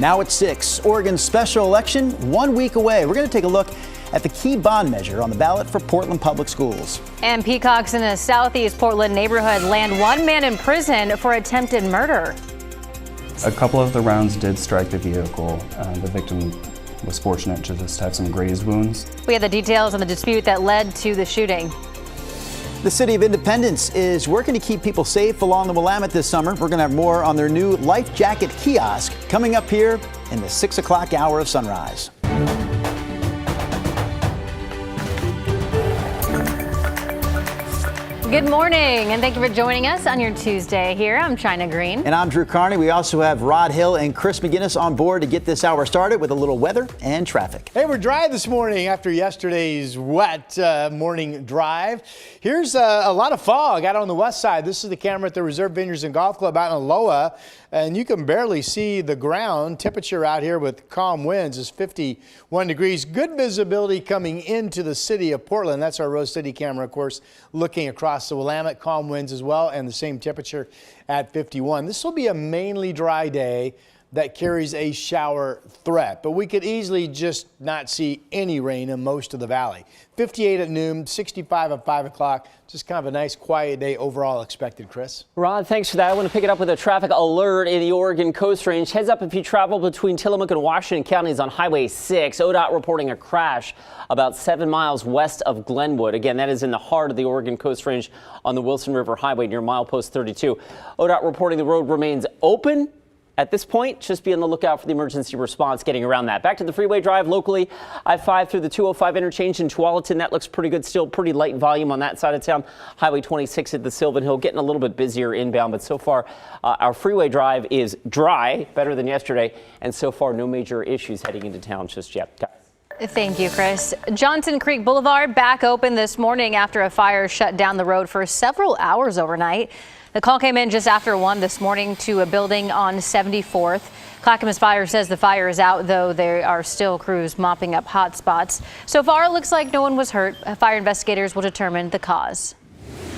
Now at 6, Oregon's special election 1 week away. We're going to take a look at the key bond measure on the ballot for Portland Public Schools. And peacocks in a southeast Portland neighborhood land one man in prison for attempted murder. A couple of the rounds did strike the vehicle. The victim was fortunate to just have some grazed wounds. We have the details on the dispute that led to the shooting. The City of Independence is working to keep people safe along the Willamette this summer. We're going to have more on their new life jacket kiosk coming up here in the 6 o'clock hour of sunrise. Good morning, and thank you for joining us on your Tuesday here. I'm China Green. And I'm Drew Carney. We also have Rod Hill and Chris McGinnis on board to get this hour started with a little weather and traffic. Hey, we're dry this morning after yesterday's wet morning drive. Here's a lot of fog out on the west side. This is the camera at the Reserve Vineyards and Golf Club out in Aloha, and you can barely see the ground. Temperature out here with calm winds is 51 degrees. Good visibility coming into the city of Portland. That's our Rose City camera, of course, looking across the Willamette. Calm winds as well, and the same temperature at 51. This will be a mainly dry day that carries a shower threat, but we could easily just not see any rain in most of the valley. 58 at noon, 65 at 5 o'clock. Just kind of a nice quiet day overall expected, Chris. Rod, thanks for that. I want to pick it up with a traffic alert in the Oregon Coast Range. Heads up if you travel between Tillamook and Washington counties on Highway 6. ODOT reporting a crash about 7 miles west of Glenwood. Again, that is in the heart of the Oregon Coast Range on the Wilson River Highway near milepost 32. ODOT reporting the road remains open. At this point, just be on the lookout for the emergency response getting around that. Back to the freeway drive locally, I-5 through the 205 interchange in Tualatin. That looks pretty good still. Pretty light volume on that side of town. Highway 26 at the Sylvan Hill, getting a little bit busier inbound. But so far, our freeway drive is dry, better than yesterday. And so far, no major issues heading into town just yet. Thank you, Chris. Johnson Creek Boulevard back open this morning after a fire shut down the road for several hours overnight. The call came in just after 1 this morning to a building on 74th. Clackamas Fire says the fire is out, though there are still crews mopping up hot spots. So far, it looks like no one was hurt. Fire investigators will determine the cause.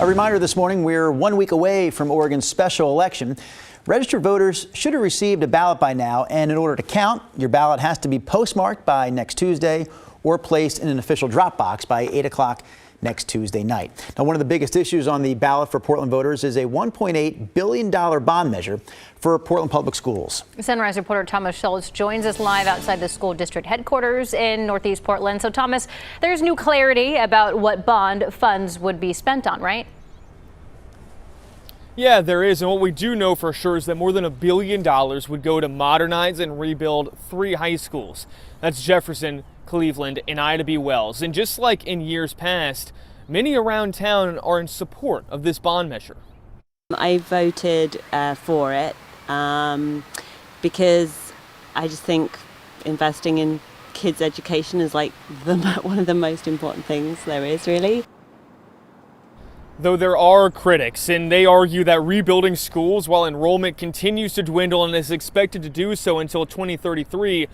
A reminder this morning, we're 1 week away from Oregon's special election. Registered voters should have received a ballot by now, and in order to count, your ballot has to be postmarked by next Tuesday or placed in an official drop box by 8 o'clock next Tuesday night. Now, one of the biggest issues on the ballot for Portland voters is a $1.8 billion bond measure for Portland Public Schools. Sunrise reporter Thomas Schultz joins us live outside the school district headquarters in Northeast Portland. So, Thomas, there's new clarity about what bond funds would be spent on, right? Yeah, there is. And what we do know for sure is that more than $1 billion would go to modernize and rebuild 3 high schools. That's Jefferson, Cleveland, and Ida B. Wells. And just like in years past, many around town are in support of this bond measure. I voted for it because I just think investing in kids' education is like one of the most important things there is, really. Though there are critics, and they argue that rebuilding schools while enrollment continues to dwindle and is expected to do so until 2033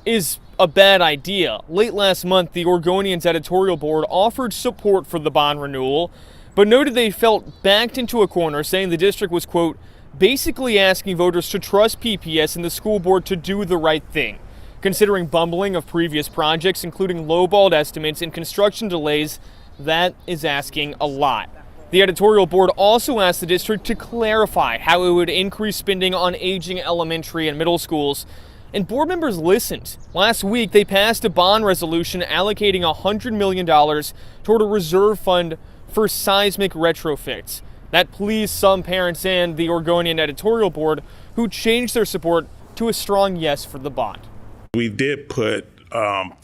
is a bad idea. Late last month, the Oregonian's editorial board offered support for the bond renewal, but noted they felt backed into a corner, saying the district was, quote, basically asking voters to trust PPS and the school board to do the right thing. Considering bumbling of previous projects, including lowballed estimates and construction delays, that is asking a lot. The editorial board also asked the district to clarify how it would increase spending on aging elementary and middle schools. And board members listened. Last week, they passed a bond resolution allocating $100 million toward a reserve fund for seismic retrofits. That pleased some parents and the Oregonian editorial board, who changed their support to a strong yes for the bond. We did put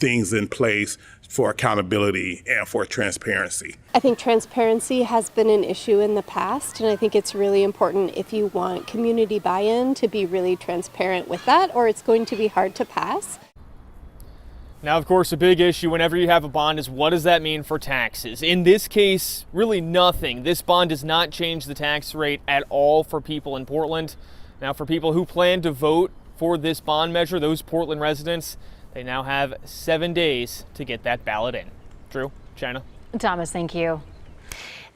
things in place for accountability and for transparency. I think transparency has been an issue in the past, and I think it's really important if you want community buy-in to be really transparent with that, or it's going to be hard to pass. Now, of course, a big issue whenever you have a bond is what does that mean for taxes? In this case, really nothing. This bond does not change the tax rate at all for people in Portland. Now, for people who plan to vote for this bond measure, those Portland residents, they now have 7 days to get that ballot in. Drew, China. Thomas, thank you.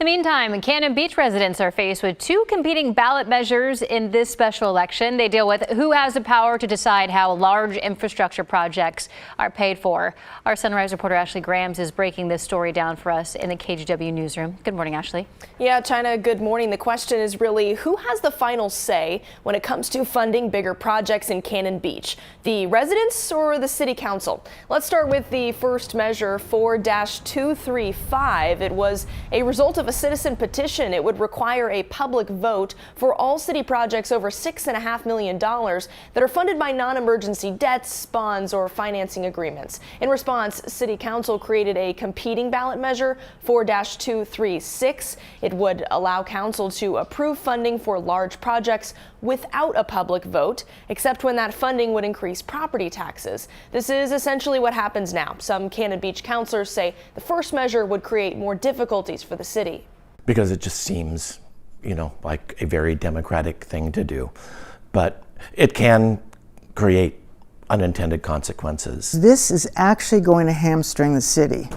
In the meantime, Cannon Beach residents are faced with two competing ballot measures in this special election. They deal with who has the power to decide how large infrastructure projects are paid for. Our Sunrise reporter Ashley Grams is breaking this story down for us in the KGW newsroom. Good morning, Ashley. Yeah, China, good morning. The question is really who has the final say when it comes to funding bigger projects in Cannon Beach, the residents or the city council? Let's start with the first measure, 4-235. It was a result of a citizen petition. It would require a public vote for all city projects over $6.5 million that are funded by non-emergency debts, bonds, or financing agreements. In response, City Council created a competing ballot measure, 4-236. It would allow council to approve funding for large projects without a public vote, except when that funding would increase property taxes. This is essentially what happens now. Some Cannon Beach councilors say the first measure would create more difficulties for the city. Because it just seems, like a very democratic thing to do. But it can create unintended consequences. This is actually going to hamstring the city.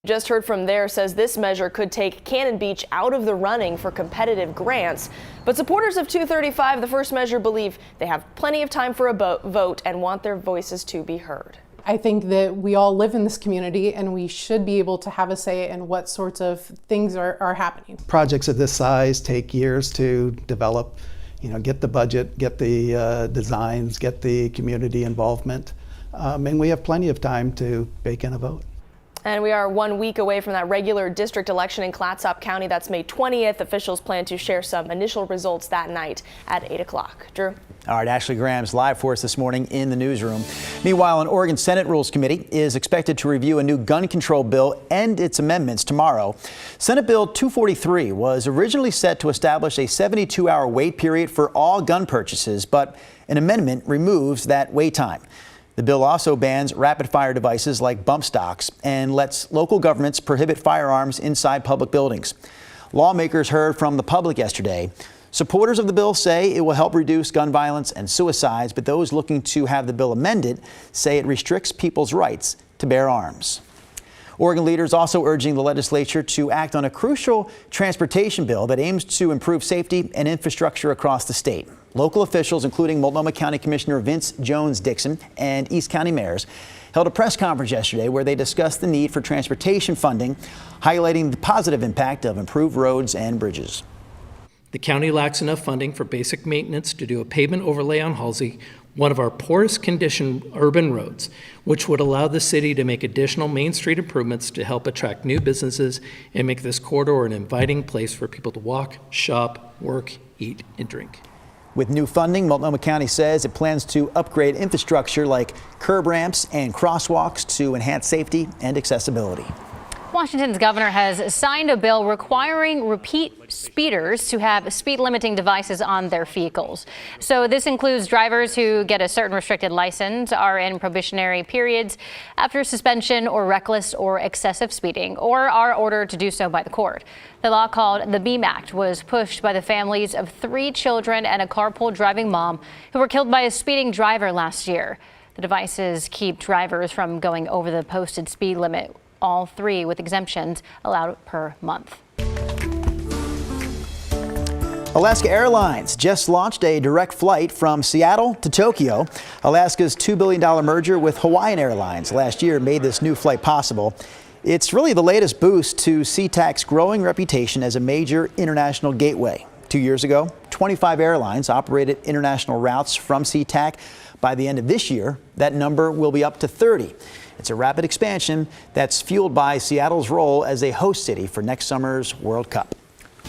Just heard from there says this measure could take Cannon Beach out of the running for competitive grants. But supporters of 235, the first measure, believe they have plenty of time for a vote and want their voices to be heard. I think that we all live in this community and we should be able to have a say in what sorts of things are happening. Projects of this size take years to develop, get the budget, get the designs, get the community involvement. And we have plenty of time to bake in a vote. And we are 1 week away from that regular district election in Clatsop County. That's May 20th. Officials plan to share some initial results that night at 8 o'clock. Drew? All right, Ashley Graham's live for us this morning in the newsroom. Meanwhile, an Oregon Senate Rules Committee is expected to review a new gun control bill and its amendments tomorrow. Senate Bill 243 was originally set to establish a 72-hour wait period for all gun purchases, but an amendment removes that wait time. The bill also bans rapid-fire devices like bump stocks and lets local governments prohibit firearms inside public buildings. Lawmakers heard from the public yesterday. Supporters of the bill say it will help reduce gun violence and suicides, but those looking to have the bill amended say it restricts people's rights to bear arms. Oregon leaders also urging the legislature to act on a crucial transportation bill that aims to improve safety and infrastructure across the state. Local officials, including Multnomah County Commissioner Vince Jones-Dixon and East County mayors, held a press conference yesterday where they discussed the need for transportation funding, highlighting the positive impact of improved roads and bridges. The county lacks enough funding for basic maintenance to do a pavement overlay on Halsey, one of our poorest condition urban roads, which would allow the city to make additional Main Street improvements to help attract new businesses and make this corridor an inviting place for people to walk, shop, work, eat, and drink. With new funding, Multnomah County says it plans to upgrade infrastructure like curb ramps and crosswalks to enhance safety and accessibility. Washington's governor has signed a bill requiring repeat speeders to have speed limiting devices on their vehicles. So this includes drivers who get a certain restricted license, are in probationary periods after suspension or reckless or excessive speeding, or are ordered to do so by the court. The law, called the BEAM Act, was pushed by the families of 3 children and a carpool driving mom who were killed by a speeding driver last year. The devices keep drivers from going over the posted speed limit, all 3 with exemptions allowed per month. Alaska Airlines just launched a direct flight from Seattle to Tokyo. Alaska's $2 billion merger with Hawaiian Airlines last year made this new flight possible. It's really the latest boost to SeaTac's growing reputation as a major international gateway. 2 years ago, 25 airlines operated international routes from SeaTac. By the end of this year, that number will be up to 30. It's a rapid expansion that's fueled by Seattle's role as a host city for next summer's World Cup.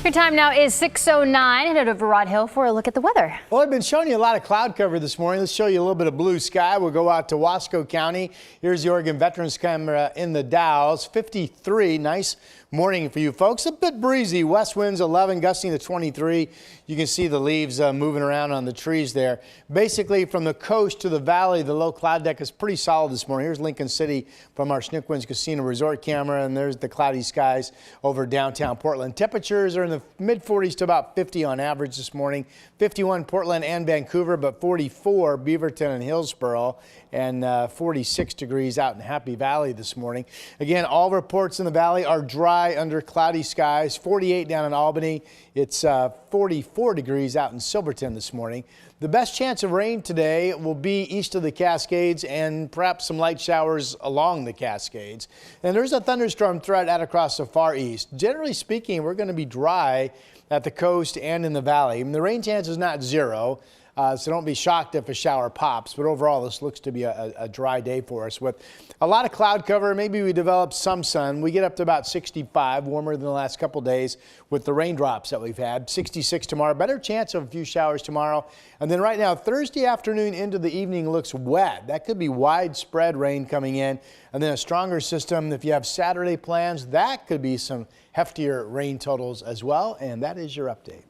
Your time now is 6:09. Headed over to Rod Hill for a look at the weather. Well, I've been showing you a lot of cloud cover this morning. Let's show you a little bit of blue sky. We'll go out to Wasco County. Here's the Oregon Veterans Camera in the Dalles. 53, nice morning for you folks. A bit breezy. West winds 11, gusting to 23. You can see the leaves moving around on the trees there. Basically, from the coast to the valley, the low cloud deck is pretty solid this morning. Here's Lincoln City from our Schnickwinds Casino Resort camera, and there's the cloudy skies over downtown Portland. Temperatures are in the mid-40s to about 50 on average this morning. 51 Portland and Vancouver, but 44 Beaverton and Hillsboro, and 46 degrees out in Happy Valley this morning. Again, all reports in the valley are dry under cloudy skies. 48 down in Albany. It's 44 degrees out in Silverton this morning. The best chance of rain today will be east of the Cascades and perhaps some light showers along the Cascades. And there's a thunderstorm threat out across the far east. Generally speaking, we're going to be dry at the coast and in the valley. And the rain chance is not zero. So don't be shocked if a shower pops, but overall this looks to be a dry day for us with a lot of cloud cover. Maybe we develop some sun. We get up to about 65, warmer than the last couple days with the raindrops that we've had. 66 tomorrow, better chance of a few showers tomorrow. And then right now, Thursday afternoon into the evening looks wet. That could be widespread rain coming in. And then a stronger system. If you have Saturday plans, that could be some heftier rain totals as well. And that is your update.